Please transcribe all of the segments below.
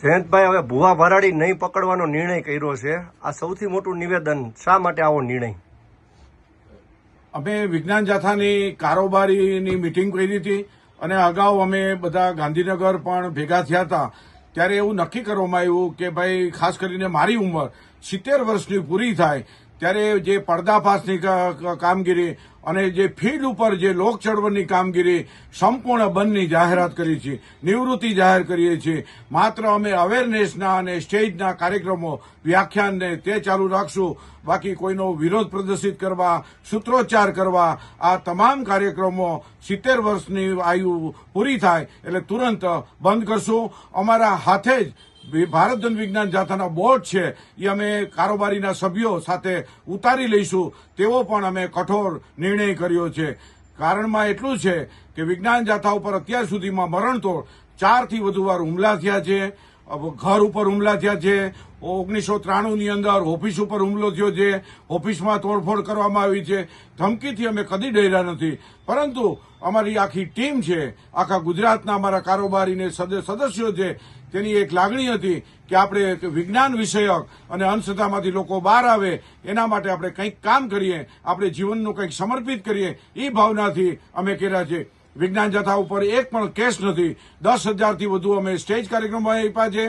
જયંતભાઈ, હવે ભુવા ભરાડી નહીં પકડવાનો નિર્ણય કર્યો છે. આ સૌથી મોટું નિવેદન. શા માટે આવો નિર્ણય? અમે વિજ્ઞાન જાથાની કારોબારીની મિટિંગ કરી હતી અને અગાઉ અમે બધા ગાંધીનગર પણ ભેગા થયા હતા. ત્યારે એવું નક્કી કરવામાં આવ્યું કે ભાઈ ખાસ કરીને મારી ઉંમર 70 વર્ષની પૂરી થાય ત્યારે જે પર્દાફાશની કામગીરી અને જે ફિલ્ડ ઉપર જે લોક ચળવળની કામગીરી સંપૂર્ણ બંધની જાહેરાત કરી છે, નિવૃત્તિ જાહેર કરીએ છીએ. માત્ર અમે અવેરનેસના અને સ્ટેજના કાર્યક્રમો, વ્યાખ્યાનને તે ચાલુ રાખશું. બાકી કોઈનો વિરોધ પ્રદર્શિત કરવા, સૂત્રોચ્ચાર કરવા, આ તમામ કાર્યક્રમો 70 વર્ષની આયુ પૂરી થાય એટલે તુરંત બંધ કરશું. અમારા હાથે જ ભારત જન વિજ્ઞાન જાથાના બોર્ડ છે એ અમે કારોબારીના સભ્યો સાથે ઉતારી લઈશું તેવો પણ અમે કઠોર નિર્ણય કર્યો છે. કારણમાં એટલું છે કે વિજ્ઞાન જાથા ઉપર અત્યાર સુધીમાં મરણતોડ 4 થી વધુ વાર હુમલા થયા છે. ઘર ઉપર હુમલા થયા છે. 1993ની અંદર ઓફિસ ઉપર હુમલો થયો છે. ઓફિસમાં તોડફોડ કરવામાં આવી છે. ધમકીથી અમે કદી ડર્યા નથી. પરંતુ અમારી આખી ટીમ છે, આખા ગુજરાતના અમારા કારોબારીને સદસ્યો છે, તેની એક લાગણી હતી કે આપણે વિજ્ઞાન વિષયક અને અંધશ્રદ્ધામાંથી લોકો બહાર આવે એના માટે આપણે કંઈક કામ કરીએ, આપણે જીવનનું કંઈક સમર્પિત કરીએ. એ ભાવનાથી અમે કર્યા છે. વિજ્ઞાન જાથા ઉપર એક પણ કેસ નથી. 10,000થી વધુ અમે સ્ટેજ કાર્યક્રમો આપ્યા છે.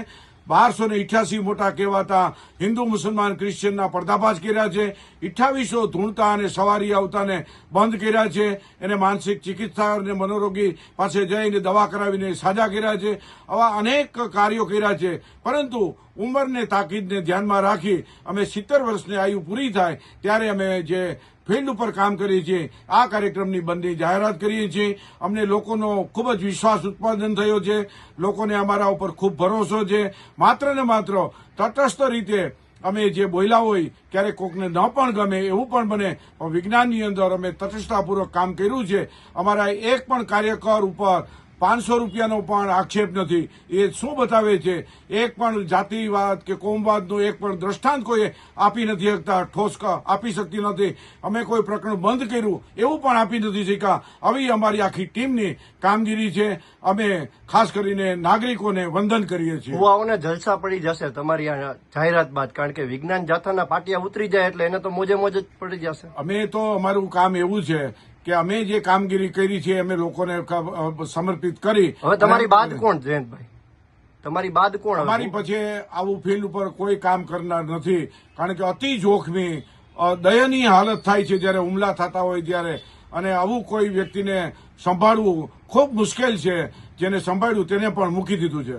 1288 મોટા કહેવાતા હિન્દુ મુસલમાન ક્રિશ્ચિયનના પર્દાફાશ કર્યા છે. 2800 ધૂણતા અને સવારી આવતાને બંધ કર્યા છે. એને માનસિક ચિકિત્સા અને મનોરોગી પાસે જઈને દવા કરાવીને સાજા કર્યા છે. આવા અનેક કાર્યો કર્યા છે. પરંતુ ઉંમરને તાકીદને ધ્યાનમાં રાખી અમે 70 વર્ષની આયુ પૂરી થાય ત્યારે અમે જે ફિલ્ડ ઉપર કામ કરીએ છીએ, આ કાર્યક્રમની બંધની જાહેરાત કરીએ છીએ. અમને લોકોનો ખૂબ જ વિશ્વાસ ઉત્પાદન થયો છે. લોકોને અમારા ઉપર ખૂબ ભરોસો છે. માત્ર ને માત્ર તટસ્થ રીતે અમે જે બોલ્યા હોય ક્યારેક કોકને ન પણ ગમે એવું પણ બને, પણ વિજ્ઞાનની અંદર અમે તટસ્થતાપૂર્વક કામ કર્યું છે. અમારા એક પણ કાર્યકર ઉપર 500 રૂપિયાનો પણ આક્ષેપ નથી. એ શું બતાવે છે? એક પણ જાતિવાદ કે કોમવાદનું એક પણ દ્રષ્ટાંત કોઈ આપી નથી શકતા, ઠોસ આપી શકતી નથી. અમે કોઈ પ્રકરણ બંધ કર્યું એવું પણ આપી નથી શક્યા. આવી અમારી આખી ટીમની કામગીરી છે. અમે ખાસ કરીને નાગરિકોને વંદન કરીએ છીએ. ભુવાઓને જલસા પડી જશે તમારી આ જાહેરાત બાદ, કારણ કે વિજ્ઞાન જાથાના પાટિયા ઉતરી જાય એટલે એને તો મોજે મોજ જ પડી જશે. અમે તો અમારું કામ એવું છે કે અમે જે કામગીરી કરી છે અમે લોકોને સમર્પિત કરી. હવે તમારી બાદ કોણ જયંતભાઈ? તમારી બાદ કોણ? અમારી પછી આવું ફિલ્ડ ઉપર કોઈ કામ કરનાર નથી. કારણ કે અતિ જોખમી દયનીય હાલત થાય છે જ્યારે હુમલા થતા હોય ત્યારે, અને આવું કોઈ વ્યક્તિને સંભાળવું ખૂબ મુશ્કેલ છે. જેને સંભાળ્યું તેને પણ મૂકી દીધું છે.